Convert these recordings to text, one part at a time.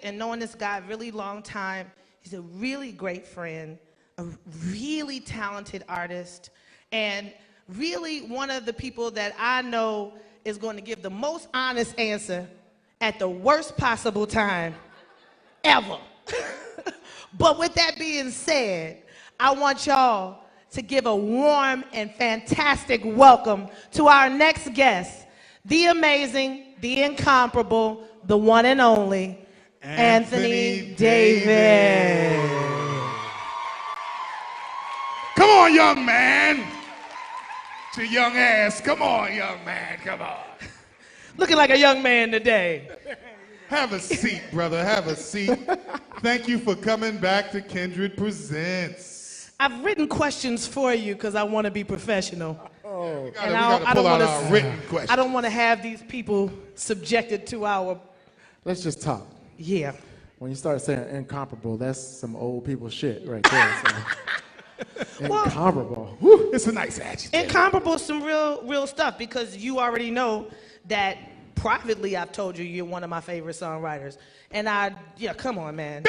and knowing this guy a really long time. He's a really great friend, a really talented artist, and really one of the people that I know is going to give the most honest answer at the worst possible time ever. But with that being said, I want y'all to give a warm and fantastic welcome to our next guest, the amazing, the incomparable, the one and only, Anthony Davis. Come on, young man. It's your young ass. Come on, young man. Come on. Looking like a young man today. Have a seat, brother. Have a seat. Thank you for coming back to Kindred Presents. I've written questions for you because I want to be professional. Oh. We gotta pull out our written questions. I don't want to have these people subjected to our... Let's just talk. Yeah. When you start saying incomparable, that's some old people shit right there. So. Incomparable. Woo, it's a nice adjective. Incomparable is some real stuff because you already know that privately I've told you you're one of my favorite songwriters. And come on, man.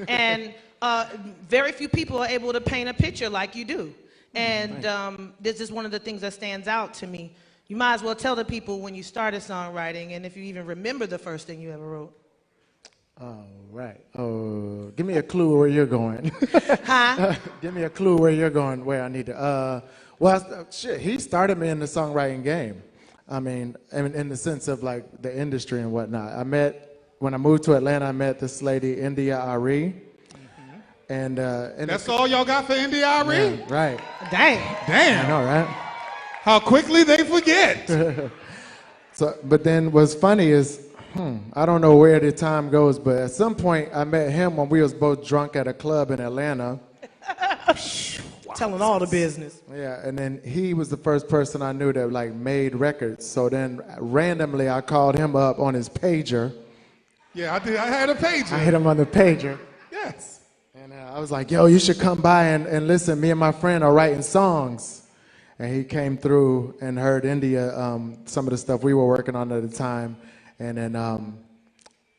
And very few people are able to paint a picture like you do. And this is one of the things that stands out to me. You might as well tell the people when you started songwriting and if you even remember the first thing you ever wrote. Oh, right. Oh, give me a clue where you're going. Huh? Give me a clue where you're going, where I need to. Shit, he started me in the songwriting game. I mean, in the sense of like the industry and whatnot. When I moved to Atlanta, I met this lady, India Arie. And that's all y'all got for India Arie? Yeah, right. Damn. I know, right? How quickly they forget. But then what's funny is, I don't know where the time goes, but at some point I met him when we was both drunk at a club in Atlanta. Telling all the business. Yeah, and then he was the first person I knew that like made records. So then randomly I called him up on his pager. Yeah, I did. I had a pager. I hit him on the pager. Yes. And I was like, yo, you should come by and listen. Me and my friend are writing songs. And he came through and heard India, some of the stuff we were working on at the time. And then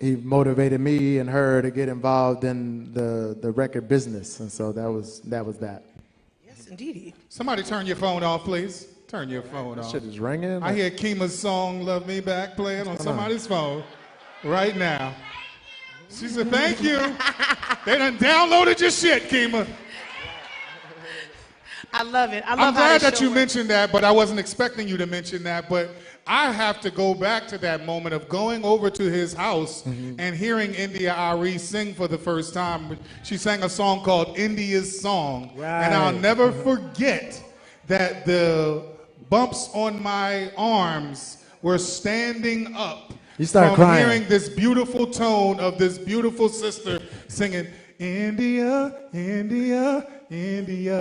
he motivated me and her to get involved in the record business. And so that was that. Yes, indeed. Somebody turn your phone off, please. Turn your phone off. Shit is ringing. I hear Kima's song, Love Me Back, playing on somebody's phone right now. She said, thank you. They done downloaded your shit, Kima. I love it. I'm glad that you mentioned that, but I wasn't expecting you to mention that. But I have to go back to that moment of going over to his house and hearing India Arie sing for the first time. She sang a song called India's Song. Right. And I'll never forget that the bumps on my arms were standing up. You started from crying. Hearing this beautiful tone of this beautiful sister singing, India, India, India.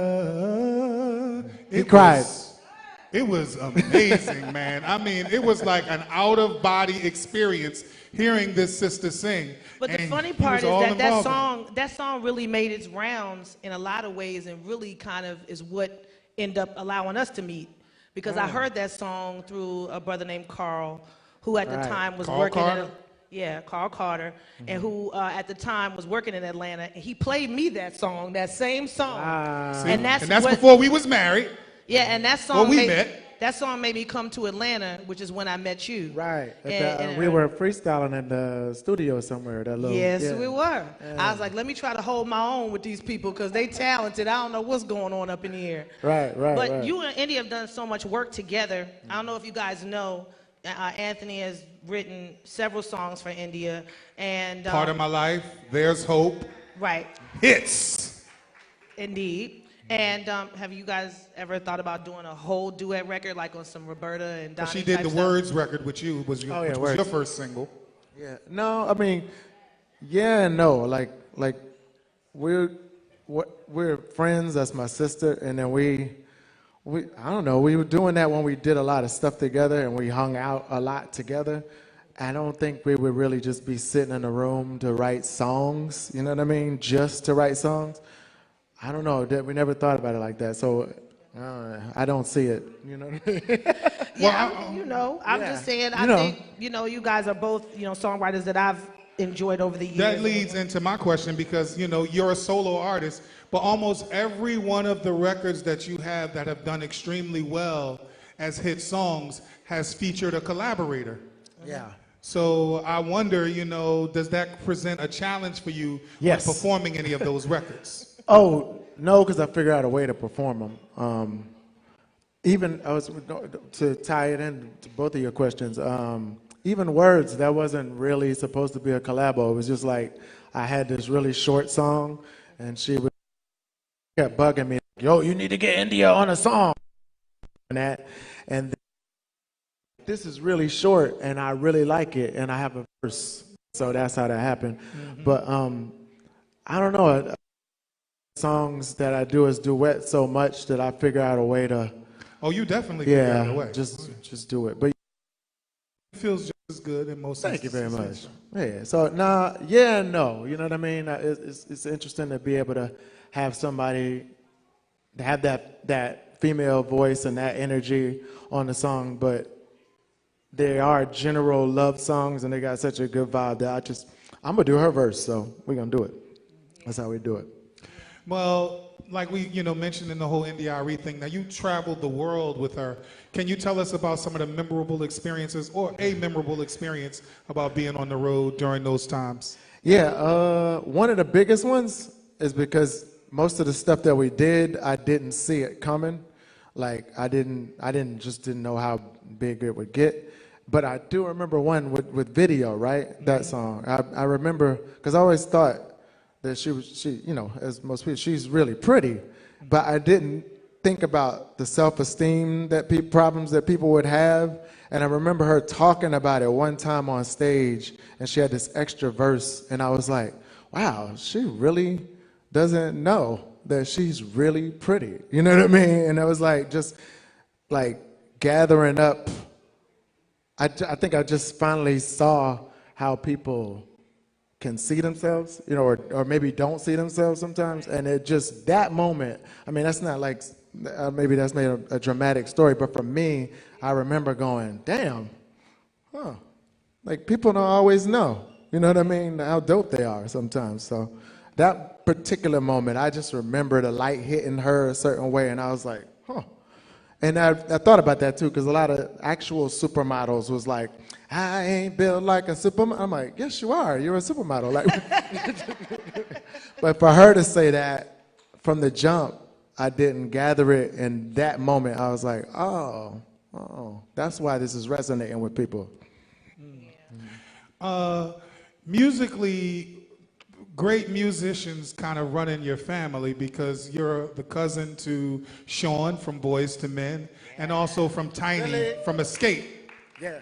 He cried. It was amazing, man. I mean, it was like an out-of-body experience hearing this sister sing. But the funny part is that song really made its rounds in a lot of ways and really kind of is what ended up allowing us to meet. Because I heard that song through a brother named Carl, who at the time was working Carl Carter, and who at the time was working in Atlanta. And he played me that song, that same song. And that's before we was married. Yeah, and that song met. That song made me come to Atlanta, which is when I met you. Right. We were freestyling in the studio somewhere. Yes, we were. I was like, let me try to hold my own with these people because they talented. I don't know what's going on up in here. Right. But you and India have done so much work together. I don't know if you guys know, Anthony has written several songs for India. And Part of My Life, There's Hope. Right. Hits. Indeed. And have you guys ever thought about doing a whole duet record like on some Roberta and Donnie? She did the Words record with you, which was your first single. Yeah. No, I mean, yeah and no. Like we're friends. That's my sister, and then we I don't know. We were doing that when we did a lot of stuff together and we hung out a lot together. I don't think we would really just be sitting in a room to write songs. You know what I mean? Just to write songs. I don't know. We never thought about it like that. So I don't see it. You know what I mean? I'm just saying. I think you guys are both songwriters that I've enjoyed over the years. That leads into my question because, you know, you're a solo artist, but almost every one of the records that you have that have done extremely well as hit songs has featured a collaborator. Yeah. So I wonder, you know, does that present a challenge for you when performing any of those records? Oh, no, because I figured out a way to perform them. Even, to tie it in to both of your questions, even Words, that wasn't really supposed to be a collabo. It was just like, I had this really short song, and she kept bugging me, yo, you need to get India on a song. And this is really short, and I really like it, and I have a verse. So that's how that happened. Mm-hmm. But I don't know, songs that I do as duet so much that I figure out a way to. Oh, you definitely figure out a way. Just do it. But it feels just as good in most Thank instances. you very much. Yeah. So no. You know what I mean? It's interesting to be able to have somebody to have that female voice and that energy on the song, but they are general love songs, and they got such a good vibe that I'm gonna do her verse, so we're gonna do it. That's how we do it. Well, like we, mentioned in the whole Arie thing, now you traveled the world with her. Can you tell us about some of the memorable experiences or a memorable experience about being on the road during those times? Yeah, one of the biggest ones is because most of the stuff that we did, I didn't see it coming. Like I didn't know how big it would get. But I do remember one with Video, right? That song. I remember, because I always thought that she, as most people, she's really pretty. But I didn't think about the self-esteem problems that people would have. And I remember her talking about it one time on stage, and she had this extra verse, and I was like, wow, she really doesn't know that she's really pretty. You know what I mean? And I was like, just like gathering up. I think I just finally saw how people can see themselves, or maybe don't see themselves sometimes. And it just, that moment, I mean, that's not like, maybe that's made a dramatic story, but for me, I remember going, damn, like people don't always know, you know what I mean, how dope they are sometimes. So that particular moment, I just remember the light hitting her a certain way, and I was like, And I thought about that too, because a lot of actual supermodels was like, I ain't built like a supermodel. I'm like, yes, you are. You're a supermodel. Like, but for her to say that from the jump, I didn't gather it. In that moment, I was like, oh, that's why this is resonating with people. Musically, great musicians kind of run in your family because you're the cousin to Sean from Boys to Men and also from Tiny from Escape. Yeah.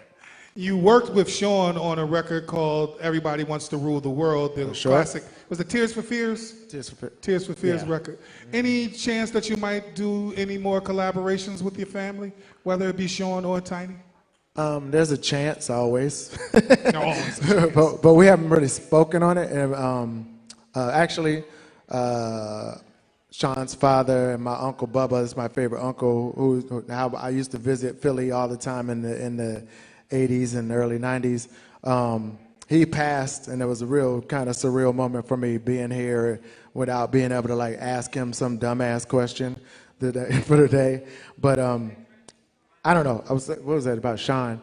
You worked with Sean on a record called Everybody Wants to Rule the World, the classic. Was it Tears for Fears? Tears for Fears record. Any chance that you might do any more collaborations with your family, whether it be Sean or Tiny? There's a chance always. No, always a chance. but we haven't really spoken on it. And actually, Sean's father and my uncle Bubba is my favorite uncle. How I used to visit Philly all the time in the 80s and early 90s. He passed, and it was a real kind of surreal moment for me being here without being able to like ask him some dumbass question for the day. But I don't know. What was that about Sean?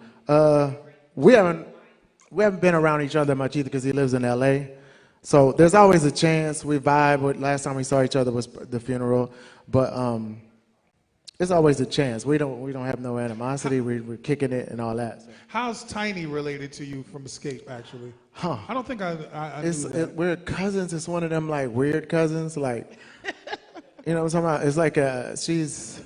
We haven't been around each other much either because he lives in L.A. So there's always a chance we vibe. Last time we saw each other was the funeral, but there's always a chance. We don't have no animosity. We're kicking it and all that. So. How's Tiny related to you from Escape, actually? I don't think I knew that. We're cousins. It's one of them like weird cousins, like you know what I'm talking about. It's like she's.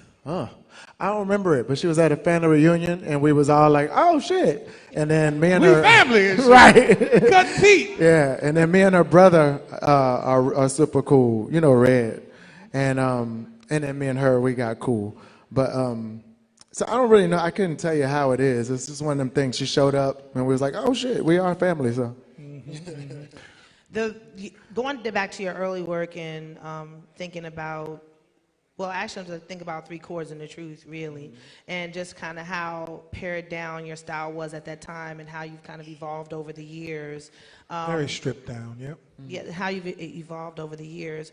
I don't remember it, but she was at a family reunion, and we was all like, "Oh shit!" And then me and her family, and shit. Right? Cut teeth. Yeah, and then me and her brother are super cool, Red, and then me and her we got cool, but so I don't really know. I couldn't tell you how it is. It's just one of them things. She showed up, and we was like, "Oh shit, we are family." So. Going back to your early work and thinking about well, actually, I'm just think about 3 chords and the truth, really, and just kind of how pared down your style was at that time, and how you've kind of evolved over the years. Very stripped down, yep. Yeah, how you've evolved over the years.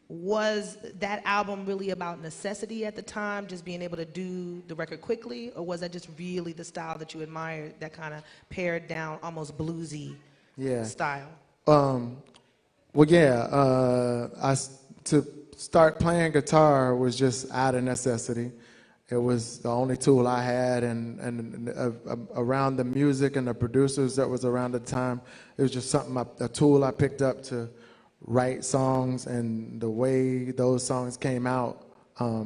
Was that album really about necessity at the time, just being able to do the record quickly, or was that just really the style that you admired, that kind of pared down, almost bluesy style? Well, yeah, to start playing guitar was just out of necessity. It was the only tool I had, and around the music and the producers that was around the time, it was just something, a tool I picked up to write songs, and the way those songs came out, I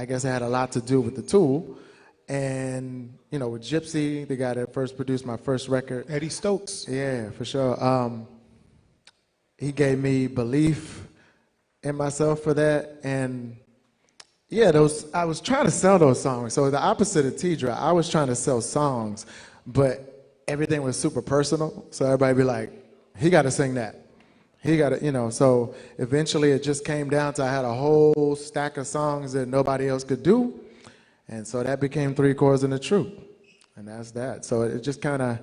guess it had a lot to do with the tool. And, you know, with Gypsy, the guy that first produced my first record. Eddie Stokes. Yeah, for sure. He gave me belief in myself for that, and yeah, I was trying to sell those songs. So the opposite of Tidra, I was trying to sell songs, but everything was super personal. So everybody be like, he got to sing that. He got to, you know. So eventually it just came down to I had a whole stack of songs that nobody else could do, and so that became 3 chords and the truth, and that's that. So it just kind of.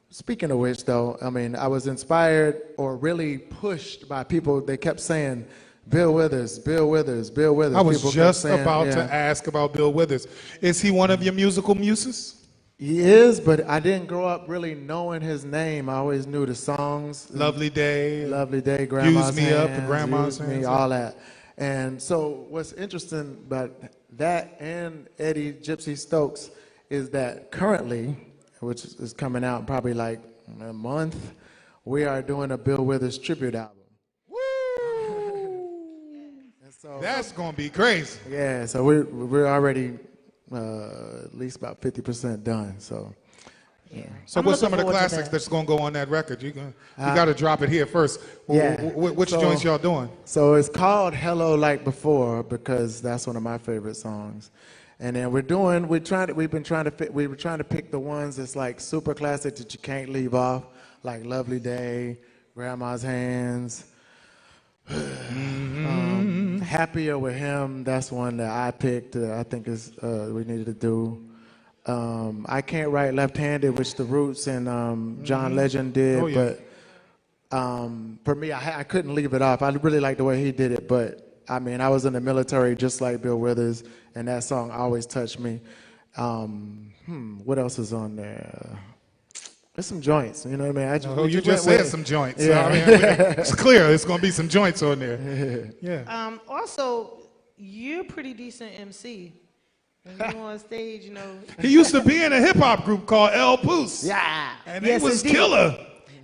Speaking of which, though, I mean, I was inspired or really pushed by people. They kept saying, Bill Withers, Bill Withers, Bill Withers. I was People just saying, about to ask about Bill Withers. Is he one of your musical muses? He is, but I didn't grow up really knowing his name. I always knew the songs. Lovely Day. Lovely Day, Grandma's Use Me Hands, Up, and Grandma's Use Me, Hands. all that. And so what's interesting about that and Eddie Gypsy Stokes is that currently, which is coming out in probably like a month, we are doing a Bill Withers tribute album. So, that's gonna be crazy. Yeah, so we're already at least about 50% done. So yeah. So what's some of the classics that's gonna go on that record? You got to drop it here first. Yeah. Which joints y'all doing? So it's called Hello Like Before because that's one of my favorite songs. And then we were trying to pick the ones that's like super classic that you can't leave off, like Lovely Day, Grandma's Hands. Happier with Him, that's one that I picked. I think is we needed to do. I Can't Write Left-Handed, which the Roots and John Legend did, but for me, I couldn't leave it off. I really like the way he did it, but I mean, I was in the military just like Bill Withers, and that song always touched me. What else is on there? There's some joints, you know what I mean? You just said some joints. Yeah. So, I mean, it's clear there's going to be some joints on there. Yeah. Also, you're a pretty decent MC. When you're on stage, you know. He used to be in a hip-hop group called El Poos. Yeah. And it was killer.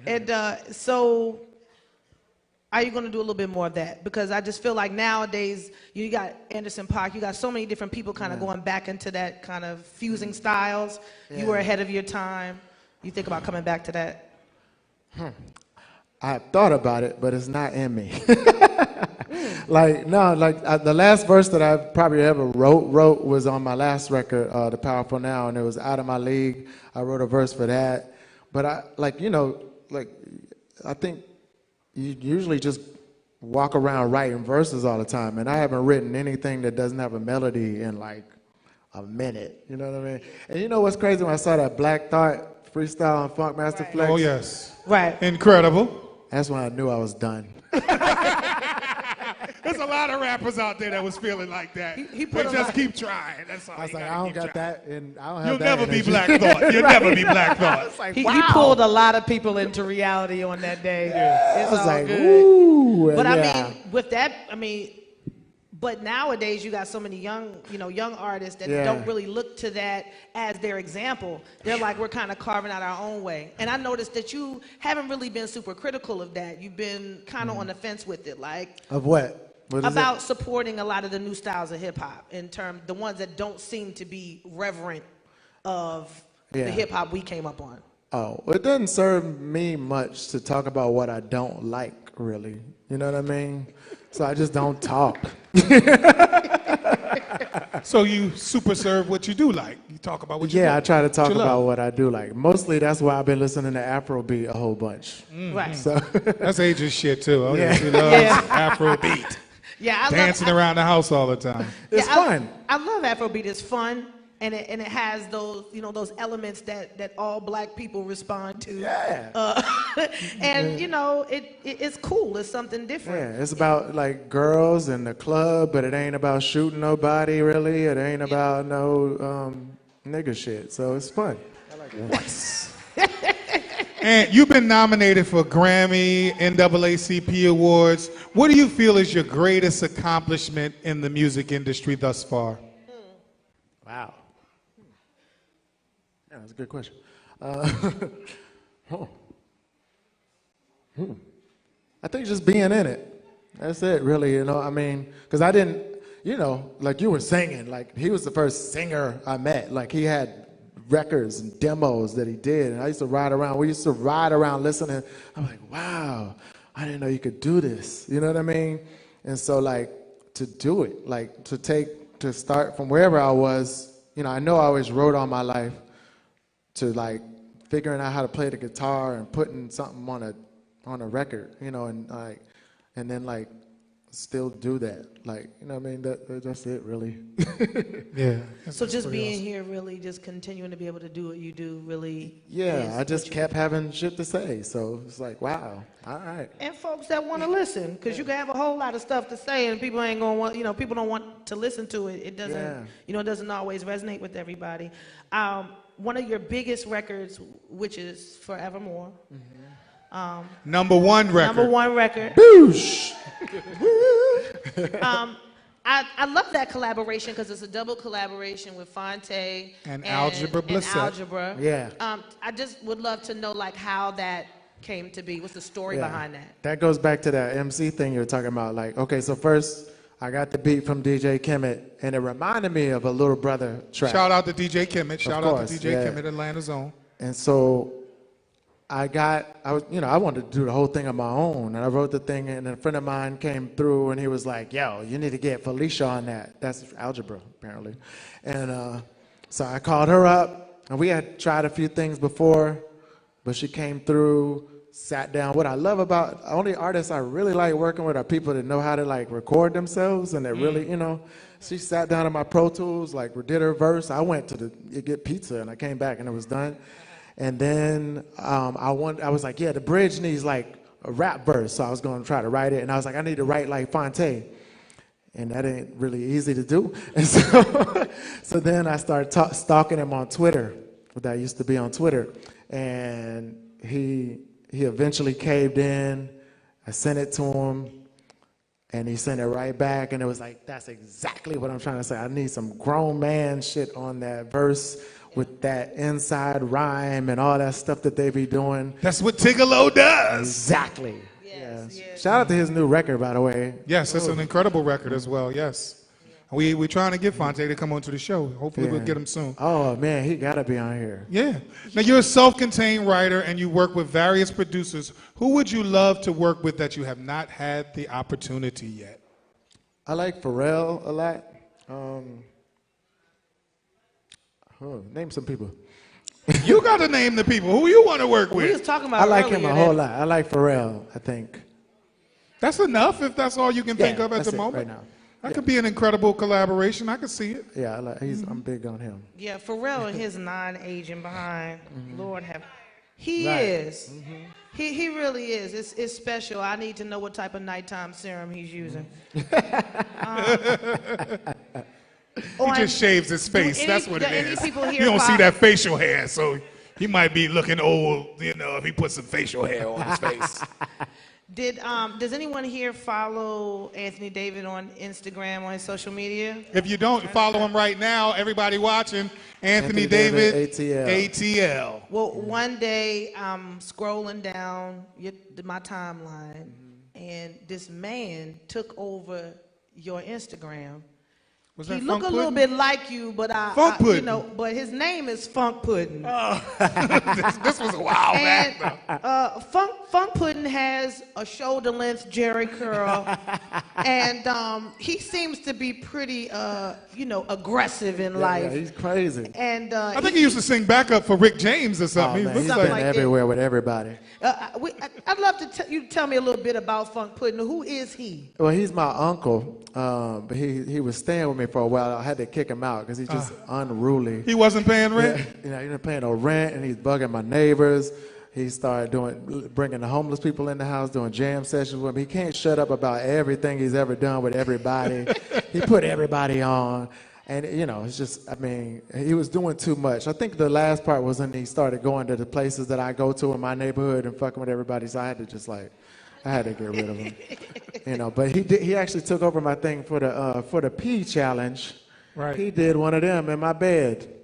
And so, are you going to do a little bit more of that? Because I just feel like nowadays, you got Anderson .Paak, you got so many different people kind of going back into that kind of fusing styles. You were ahead of your time. You think about coming back to that? I thought about it, but it's not in me. The last verse that I probably ever wrote was on my last record, The Powerful Now, and it was Out of My League. I wrote a verse for that. But I think you usually just walk around writing verses all the time, and I haven't written anything that doesn't have a melody in like a minute. You know what I mean? And you know what's crazy? When I saw that Black Thought freestyle on Funk Master Flex. Oh, yes. Right. Incredible. That's when I knew I was done. There's a lot of rappers out there that was feeling like that. He put they just keep trying. That's all. I was like, I don't got that, and I don't have You'll that. never be Black Thought. You'll never be Black Thought. Like, He wow. pulled a lot of people into reality on that day. It's I was all like, good. ooh. But yeah. I mean, with that, but nowadays you got so many young artists that don't really look to that as their example. They're like, we're kind of carving out our own way. And I noticed that you haven't really been super critical of that. You've been kind of on the fence with it, like. Of what? What is about it? supporting a lot of the new styles of hip hop, in terms the ones that don't seem to be reverent of the hip hop we came up on. Oh, it doesn't serve me much to talk about what I don't like, really. You know what I mean? So I just don't talk. So you super serve what you do like. You talk about what you do. Yeah, I try to talk you about love. what I do like. Mostly that's why I've been listening to Afrobeat a whole bunch. Right. So That's ageist shit too. Oh, Yeah. She loves Afrobeat. Yeah, dancing around the house all the time. It's fun. I love Afrobeat. It's fun, and it has those those elements that all black people respond to. Yeah. And it's cool. It's something different. Yeah, it's about like girls in the club, but it ain't about shooting nobody really. It ain't about no nigga shit. So it's fun. I like it. And you've been nominated for Grammy, NAACP awards. What do you feel is your greatest accomplishment in the music industry thus far? Wow. Yeah, that's a good question. I think just being in it. That's it, really. I mean, because I didn't, like you were singing, like he was the first singer I met. Like he had records and demos that he did, and I used to ride around. We used to ride around listening. I'm like, wow, I didn't know you could do this. You know what I mean? And so, like, to do it, like to start from wherever I was. I know I always wrote all my life. To like figuring out how to play the guitar and putting something on a record, and then like still do that, like what I mean. That's it, really. Yeah. So just being awesome. Here, really, just continuing to be able to do what you do, really. Yeah, I just kept having shit to say, so it's like, wow, all right. And folks that want to listen, because you can have a whole lot of stuff to say, and people ain't gonna want, people don't want to listen to it. It doesn't, it doesn't always resonate with everybody. One of your biggest records, which is Forevermore. Number one record. Number one record. Boosh! I love that collaboration because it's a double collaboration with Fonte and Algebra Blissett. Algebra. Yeah. I just would love to know like how that came to be. What's the story behind that? That goes back to that MC thing you were talking about. Like, okay, so first I got the beat from DJ Kemet, and it reminded me of a Little Brother track. Shout out to DJ Kemet. Shout out to DJ yeah. Kemet, Atlanta's own. And so I wanted to do the whole thing on my own, and I wrote the thing, and a friend of mine came through, and he was like, yo, you need to get Felicia on that. That's Algebra, apparently. And so I called her up, and we had tried a few things before, but she came through, sat down. What I love about, only artists I really like working with are people that know how to like record themselves, and that really, she sat down in my Pro Tools, like did her verse. I went to get pizza, and I came back, and it was done. And then I was like, yeah, the bridge needs like a rap verse. So I was going to try to write it. And I was like, I need to write like Fonte. And that ain't really easy to do. And so then I started stalking him on Twitter. That used to be on Twitter. And he eventually caved in. I sent it to him. And he sent it right back. And it was like, that's exactly what I'm trying to say. I need some grown man shit on that verse, with that inside rhyme and all that stuff that they be doing. That's what Tigolo does. Exactly. Yes. Shout out to his new record, by the way. Yes, it's an incredible record as well, yes. We're trying to get Fonte to come onto the show. Hopefully we'll get him soon. Oh, man, he got to be on here. Yeah. Now, you're a self-contained writer, and you work with various producers. Who would you love to work with that you have not had the opportunity yet? I like Pharrell a lot. Name some people. You got to name the people. Who you want to work with? We was talking about I like him a whole lot. I like Pharrell, I think. That's enough if that's all you can think of at the moment. Right now. That could be an incredible collaboration. I could see it. Yeah, I'm big on him. Yeah, Pharrell and his non-aging behind. Lord have... He is. He really is. It's special. I need to know what type of nighttime serum he's using. He just shaves his face. That's what it is. You don't see that facial hair, so he might be looking old, if he puts some facial hair on his face. Does anyone here follow Anthony David on Instagram, on his social media? If you don't, follow him right now. Everybody watching, Anthony David ATL. Well, one day I'm scrolling down my timeline, and this man took over your Instagram. He look a little bit like you, but but his name is Funk Puddin. This was a while back. Funk Puddin has a shoulder-length Jerry curl, and he seems to be pretty, aggressive in life. Yeah, he's crazy. And I think he used to sing backup for Rick James or something. He's been everywhere with everybody. I'd love you to tell me a little bit about Funk Puddin. Who is he? Well, he's my uncle, but he was staying with me for a while. I had to kick him out because he's just unruly. He wasn't paying rent? Yeah, he wasn't paying no rent, and he's bugging my neighbors. He started bringing the homeless people in the house, doing jam sessions with me. He can't shut up about everything he's ever done with everybody. He put everybody on. And, you know, it's just, I mean, he was doing too much. I think the last part was when he started going to the places that I go to in my neighborhood and fucking with everybody. So I had to just I had to get rid of him. You know, but he actually took over my thing for the pee challenge. Right. He did one of them in my bed.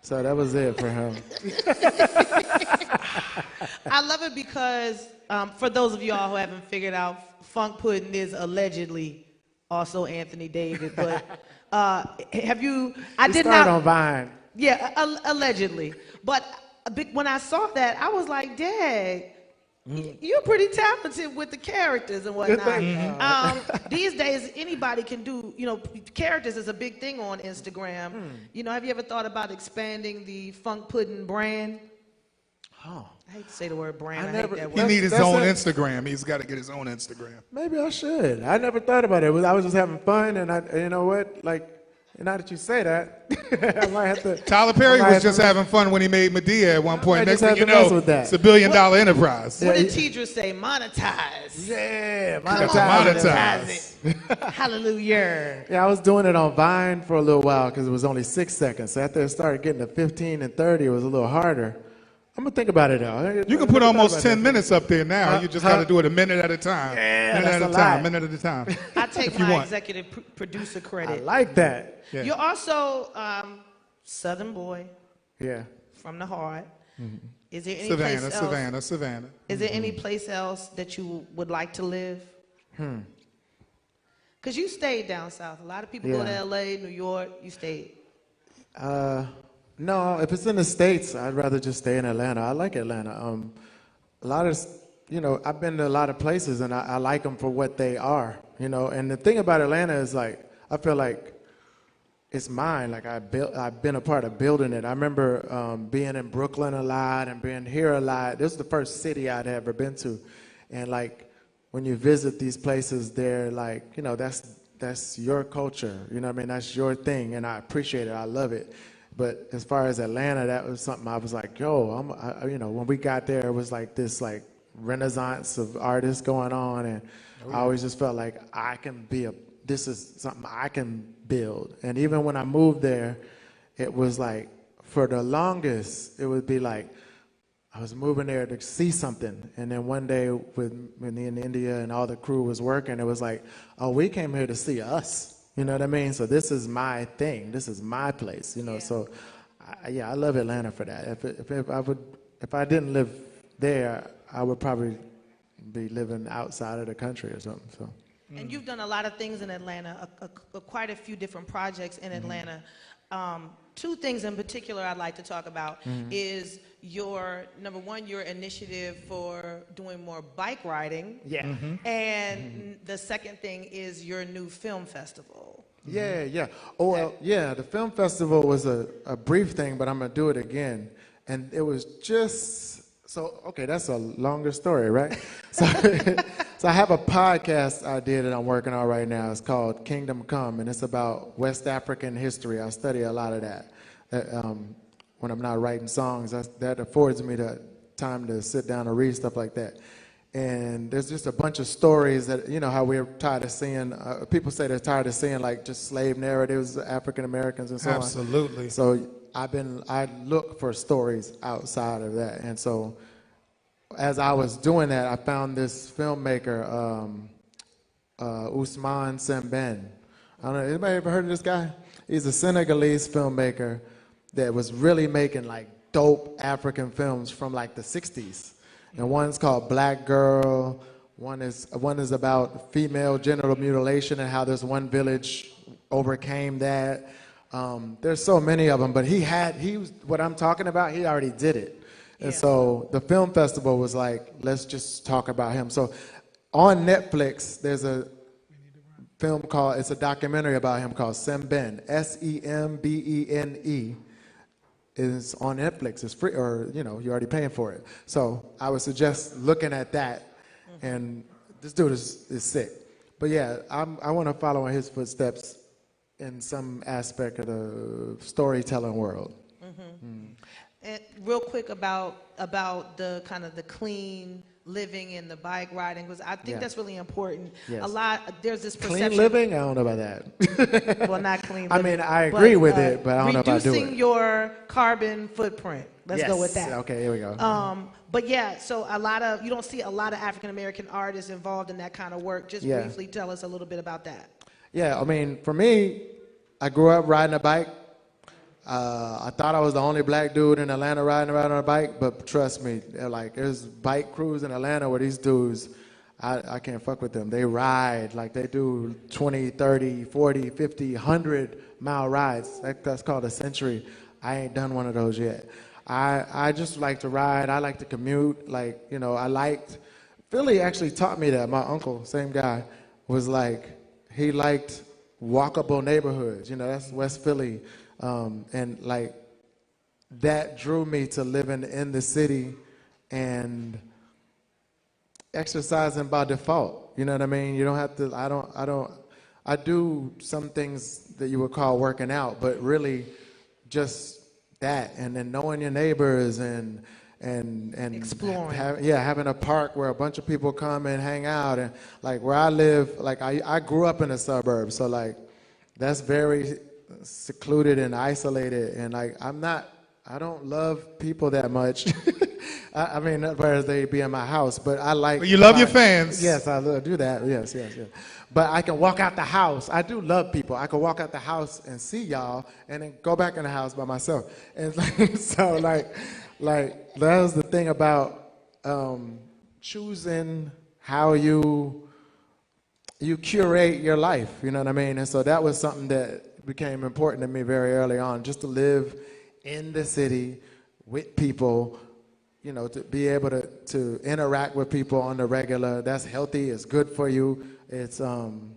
So that was it for him. I love it because, for those of y'all who haven't figured out, Funk Puddin is allegedly also Anthony David. But have you? I did not. On Vine. Yeah, allegedly. But when I saw that, I was like, "Dad, you're pretty talented with the characters and whatnot." These days, anybody can do. You know, characters is a big thing on Instagram. You know, have you ever thought about expanding the Funk Puddin brand? Oh. I hate to say the word brand. I hate that He word. needs his own Instagram. He's got to get his own Instagram. Maybe I should. I never thought about it. I was just having fun, and you know what? Like, now that you say that, I might have to. Tyler Perry was just having fun when he made Medea at one point. Next thing you know, it's $1 billion enterprise. What did Tidra say? Monetize. Yeah, monetize it. Hallelujah. Yeah, I was doing it on Vine for a little while because it was only 6 seconds. So after it started getting to 15 and 30, it was a little harder. I'm going to think about it, though. You can put almost 10 minutes up there now. You just got to do it a minute at a time. Yeah, minute at a time. I take my executive producer credit. I like that. Yeah. You're also Southern boy. Yeah. From the heart. Is there any Savannah, place else? Savannah. Is there any place else that you would like to live? Because you stayed down south. A lot of people go to L.A., New York. You stayed. No, if it's in the States, I'd rather just stay in Atlanta. I like Atlanta. A lot of, you know, I've been to a lot of places, and I like them for what they are, you know. And the thing about Atlanta is, like, I feel like it's mine. Like, I've been a part of building it. I remember being in Brooklyn a lot and being here a lot. This is the first city I'd ever been to. And, like, when you visit these places, they're like, you know, that's your culture. You know what I mean? That's your thing, and I appreciate it. I love it. But as far as Atlanta, that was something I was like, yo, you know, when we got there, it was like this like renaissance of artists going on, and I always just felt like this is something I can build. And even when I moved there, it was like, for the longest, it would be like, I was moving there to see something, and then one day when me in India and all the crew was working, it was like, oh, we came here to see us. You know what I mean? So this is my thing. This is my place. You know. Yeah. So, I love Atlanta for that. If I didn't live there, I would probably be living outside of the country or something. So. And you've done a lot of things in Atlanta. Quite a few different projects in Atlanta. Two things in particular I'd like to talk about is your, number one, your initiative for doing more bike riding. Yeah. And the second thing is your new film festival. Yeah. Oh, well, yeah, the film festival was a brief thing, but I'm going to do it again. And it was just, so, okay, that's a longer story, right? So I have a podcast idea that I'm working on right now. It's called Kingdom Come, and it's about West African history. I study a lot of that. When I'm not writing songs, that affords me the time to sit down and read stuff like that. And there's just a bunch of stories that, you know, how we're tired of seeing, people say they're tired of seeing like just slave narratives of African Americans and so on. Absolutely. So I look for stories outside of that. And so as I was doing that, I found this filmmaker, Ousmane Sembène. I don't know, anybody ever heard of this guy? He's a Senegalese filmmaker that was really making like dope African films from like the 60s. And one's called Black Girl. One is about female genital mutilation and how this one village overcame that. There's so many of them, but what I'm talking about, he already did it. And so the film festival was like, let's just talk about him. So on Netflix, there's a film it's a documentary about him called Sembène, Sembene. is on Netflix. It's free, or you're already paying for it. So I would suggest looking at that. And this dude is sick. But yeah, I want to follow in his footsteps in some aspect of the storytelling world. And real quick about the kind of the clean living and the bike riding, because I think that's really important. Yes. There's this perception. Clean living? I don't know about that. Well, not clean living. I mean, I agree with it, but I don't know if I do it. Reducing your carbon footprint. Let's go with that. Okay, here we go. But yeah, so you don't see a lot of African American artists involved in that kind of work. Just briefly tell us a little bit about that. Yeah, I mean, for me, I grew up riding a bike. I thought I was the only black dude in Atlanta riding around on a bike, but trust me, there's bike crews in Atlanta where these dudes, I can't fuck with them. They ride, they do 20, 30, 40, 50, 100-mile rides. That's called a century. I ain't done one of those yet. I just like to ride. I like to commute. Philly actually taught me that. My uncle, same guy, was he liked walkable neighborhoods. That's West Philly. And that drew me to living in the city and exercising by default. You know what I mean? You don't have to, I do some things that you would call working out, but really just that. And then knowing your neighbors and exploring. Having a park where a bunch of people come and hang out. And where I live, I grew up in the suburbs. So that's very secluded and isolated, and I don't love people that much. I mean, whereas they be in my house, but I like. But you love your fans. Yes, I do that. Yes. But I can walk out the house. I do love people. I can walk out the house and see y'all, and then go back in the house by myself. And so that was the thing about choosing how you curate your life. You know what I mean? And so that was something that became important to me very early on, just to live in the city with people, to be able to interact with people on the regular. That's healthy, it's good for you. It's, you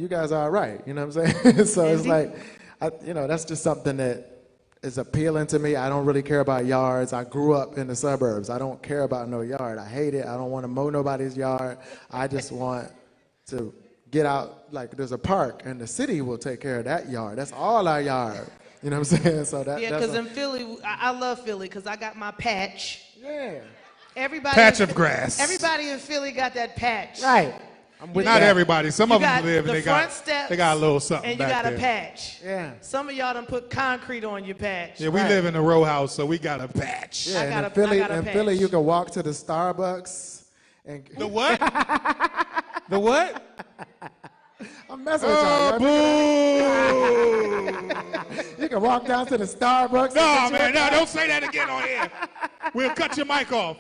guys are all right, you know what I'm saying? So it's that's just something that is appealing to me. I don't really care about yards. I grew up in the suburbs. I don't care about no yard. I hate it. I don't want to mow nobody's yard. I just want to get out, there's a park, and the city will take care of that yard. That's all our yard. You know what I'm saying? So because in Philly, I love Philly because I got my patch. Yeah. Patch of grass. Everybody in Philly got that patch. Right. Not everybody. Some of them live and they got a little something and you back got there. a patch. Yeah. Some of y'all done put concrete on your patch. Yeah, we live in a row house, so we got a patch. Yeah, I got a patch. Philly, you can walk to the Starbucks and the what? The what? I'm messing with y'all. Boo! You can walk down to the Starbucks. No, man, no, don't say that again on here. We'll cut your mic off.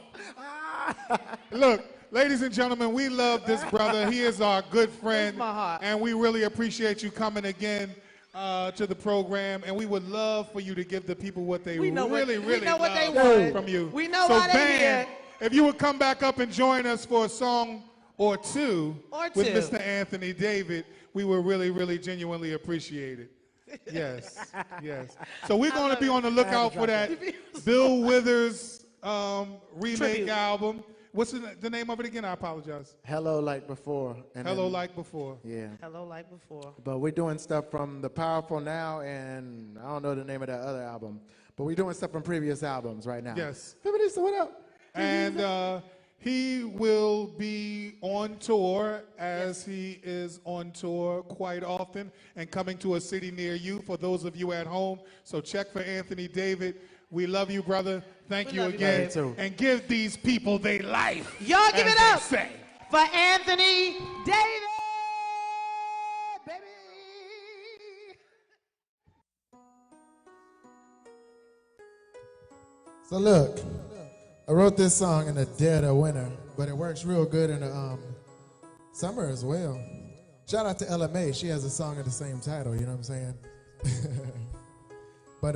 Look, ladies and gentlemen, we love this brother. He is our good friend. My heart. And we really appreciate you coming again to the program. And we would love for you to give the people what they really love from you. We know why they're here. If you would come back up and join us for a song or two with Mr. Anthony David, we would really, really genuinely appreciate it. Yes. So we're going to be on the lookout for that Bill Withers remake Tribute. album. What's the name of it again? I apologize. Hello Like Before. Hello Like Before. Yeah. Hello Like Before. But we're doing stuff from The Powerful Now, and I don't know the name of that other album. But we're doing stuff from previous albums right now. Yes. So what up? And he will be on tour, as he is on tour quite often, and coming to a city near you for those of you at home. So check for Anthony David. We love you, brother. Thank you again. And give these people their life. Y'all give it up say. for Anthony David, baby. So look, I wrote this song in the dead of winter, but it works real good in the summer as well. Shout out to Ella May. She has a song of the same title, you know what I'm saying? But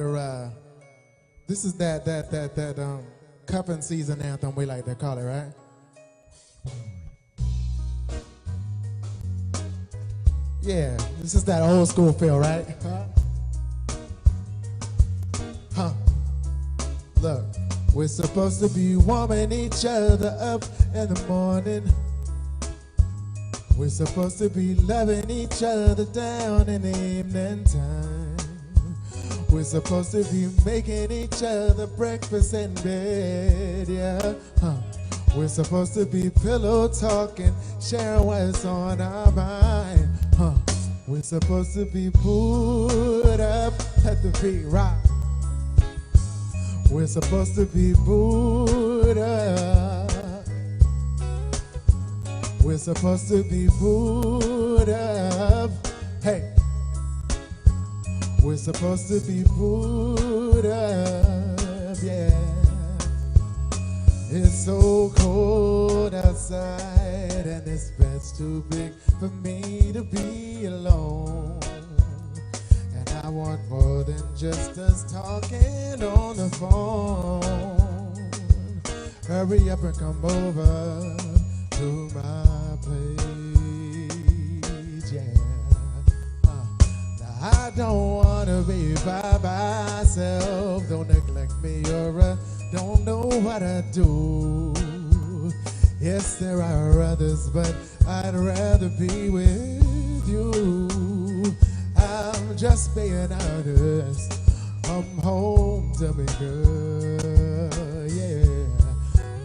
this is that cuffing season anthem, we like to call it, right? Yeah, this is that old school feel, right? Look, we're supposed to be warming each other up in the morning. We're supposed to be loving each other down in the evening time. We're supposed to be making each other breakfast in bed, yeah. We're supposed to be pillow talking, sharing what's on our mind. We're supposed to be pulled up, let the beat rock. We're supposed to be pulled up. We're supposed to be pulled up. Hey. We're supposed to be pulled up, yeah. It's so cold outside and this bed's too big for me to be alone. And I want more than just us talking on the phone. Hurry up and come over to my place, yeah. I don't wanna be by myself. Don't neglect me or don't know what I do. Yes, there are others, but I'd rather be with you. I'm just being honest. I'm home to me, girl, yeah.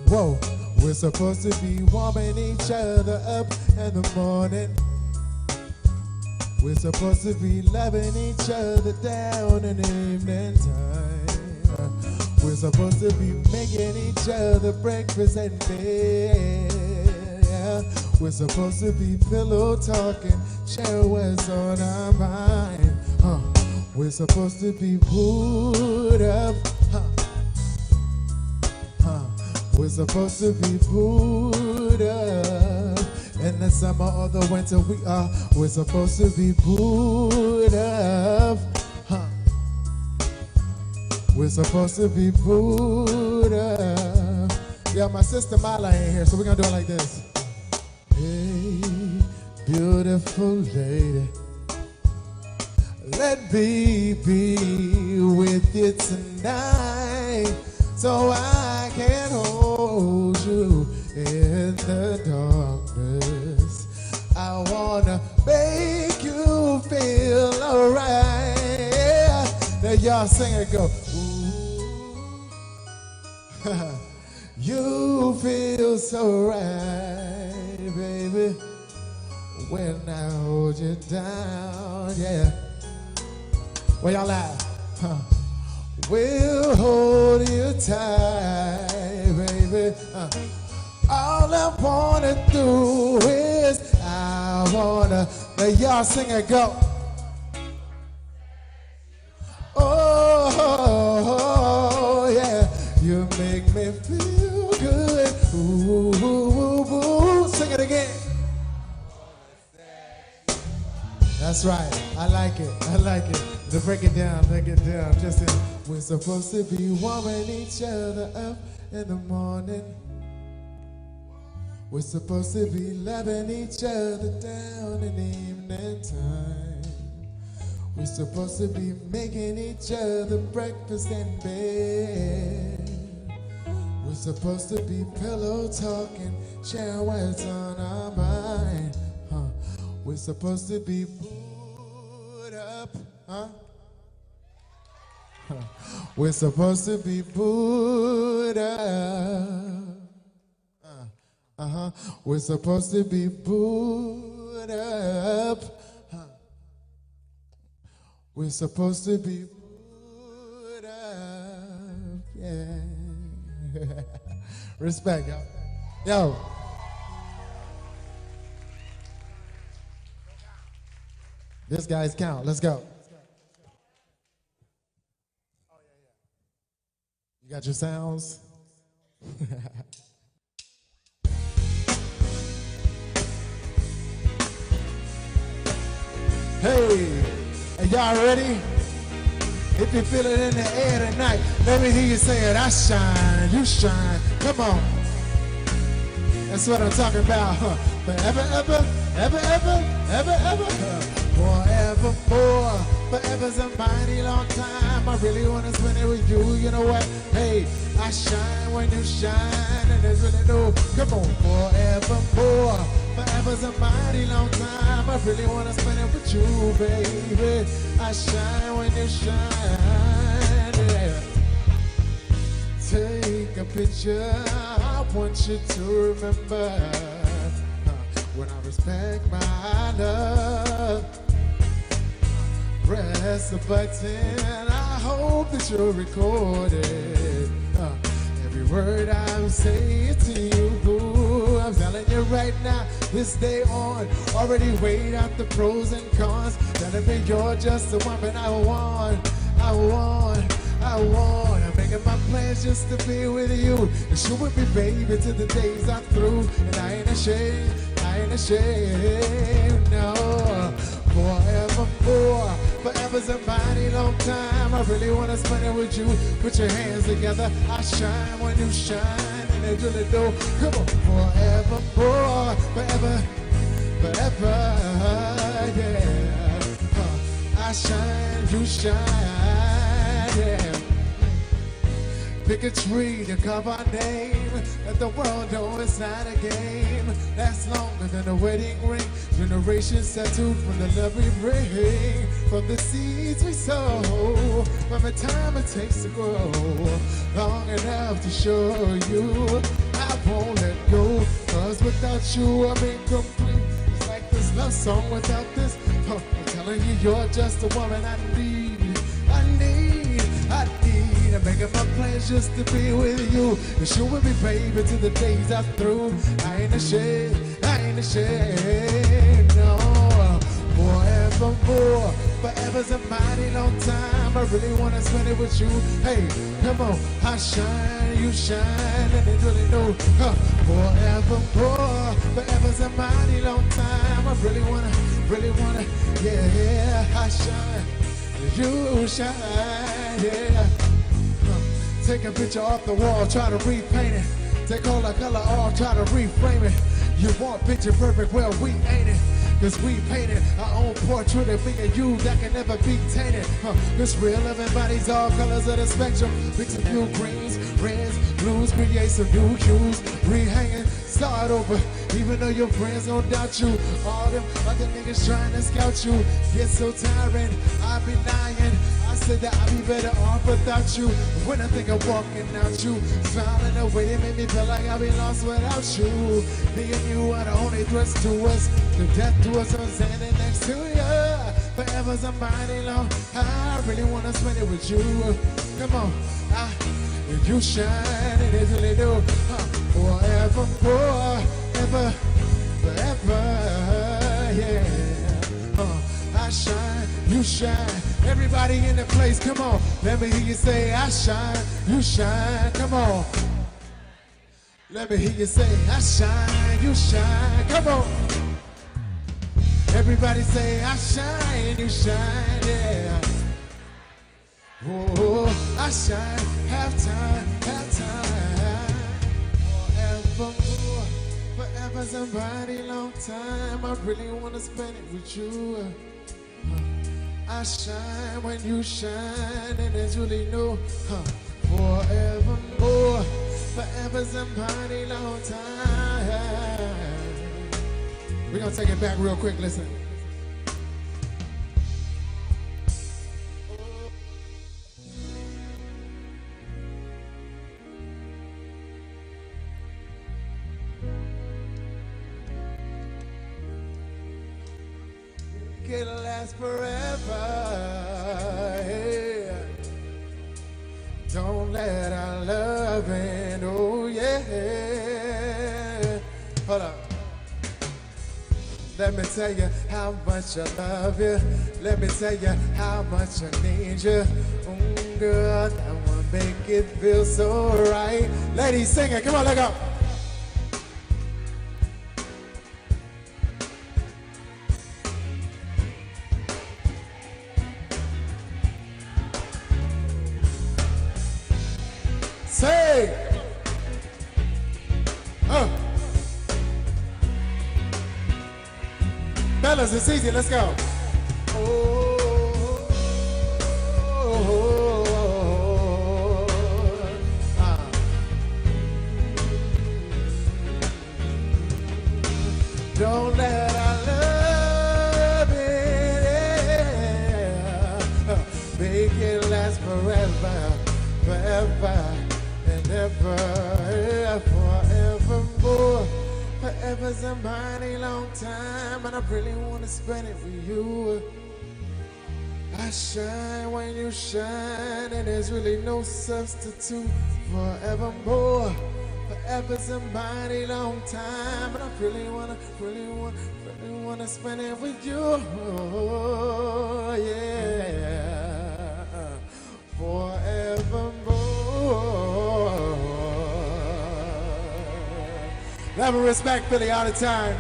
Whoa, we're supposed to be warming each other up in the morning. We're supposed to be loving each other down in the evening time. We're supposed to be making each other breakfast in bed. Yeah. We're supposed to be pillow talking, share what's on our mind. We're supposed to be pulled up. We're supposed to be pulled up. In the summer or the winter we're supposed to be pulled up. We're supposed to be pulled up. Yeah, my sister Mala ain't here, so we're gonna do it like this. Hey, beautiful lady, let me be with you tonight, so I can hold you in the darkness. I wanna make you feel alright. Now y'all sing it, go. Ooh. You feel so right, baby, when I hold you down, yeah. Where y'all at? We'll hold you tight, baby. All I wanna do is I wanna let y'all sing it, go. Oh, yeah, you make me feel good. Ooh, ooh, ooh, ooh. Sing it again. That's right. I like it. I like it. To break it down, just in. We're supposed to be warming each other up in the morning. We're supposed to be loving each other down in the evening time. We're supposed to be making each other breakfast in bed. We're supposed to be pillow talking, sharing what's on our mind. We're supposed to be put up, We're supposed to be put up. We're supposed to be put up. We're supposed to be put up. Yeah. Respect, y'all. Yo. This guy's count. Let's go. You got your sounds? Hey, are y'all ready? If you feel it in the air tonight, let me hear you say it. I shine, you shine. Come on. That's what I'm talking about. Forever, ever, ever, ever. ever, ever, forevermore. Forever's a mighty long time. I really wanna spend it with you. You know what? Hey, I shine when you shine, and there's really no. Come on, forevermore. Forever's a mighty long time. I really wanna spend it with you, baby. I shine when you shine. Yeah. Take a picture. I want you to remember when I respect my love. Press the button. I hope that you'll record it. Every word I'm saying to you, boo. I'm telling you right now, this day on, already weighed out the pros and cons. Telling me you're just the woman I want. I'm making my plans just to be with you. And you with me, baby, till the days are through. And I ain't ashamed, no. Forevermore, forever's a mighty long time. I really wanna spend it with you. Put your hands together. I shine when you shine, and they really do. Come on, forevermore, forever, yeah. I shine, you shine, yeah. Pick a tree to carve our name. Let the world know it's not a game. That's longer than a wedding ring. Generations settled from the love we bring. From the seeds we sow. From the time it takes to grow. Long enough to show you I won't let go. Cause without you I'm incomplete. It's like this love song without this. I'm telling you you're just the woman I need. I'm making my plans just to be with you. And you with me, baby, till the days are through. I ain't ashamed, no. Forevermore, forever's a mighty long time. I really wanna spend it with you. Hey, come on, I shine, you shine, and they really know. Forevermore, forever's a mighty long time. I really wanna, yeah, I shine, you shine, yeah. Take a picture off the wall, try to repaint it. Take all the color off, try to reframe it. You want picture perfect, well we ain't it. Cause we painted our own portrait of me and you that can never be tainted. This real living bodies, all colors of the spectrum. Mix a few greens, reds, blues, create some new hues. Rehanging, start over, even though your friends don't doubt you. All them other niggas trying to scout you. Get so tiring, I be lying. I said that I'd be better off without you. When I think of walking out you, smiling away, it made me feel like I'd be lost without you. Me and you are the only threats to us. The death to us, I'm standing next to you. Forever's a mighty long. I really wanna spend it with you. Come on, you shine and it really do. Forever, forever, yeah. I shine, you shine. Everybody in the place, come on. Let me hear you say, I shine, you shine. Come on. Let me hear you say, I shine, you shine. Come on. Everybody say, I shine, you shine, yeah. Oh, I shine, halftime, forevermore. Forever's a mighty long time. I really wanna spend it with you. I shine when you shine, and there's really no forevermore. Forever's a mighty long time. We're gonna take it back real quick, listen. It'll last forever, yeah. Don't let our love end, oh yeah. Hold up. Let me tell you how much I love you. Let me tell you how much I need you. Girl, that one make it feel so right. Ladies, sing it, come on, let go. Say, Fellas, it's easy. Let's go. Don't let our love make it last forever, forever and ever, forevermore. Forever's a mighty long time, and I really want to spend it with you. I shine when you shine, and there's really no substitute. Forevermore. Forever's a mighty long time, and I really wanna spend it with you. Yeah, forevermore. Love and respect, Philly, all the time.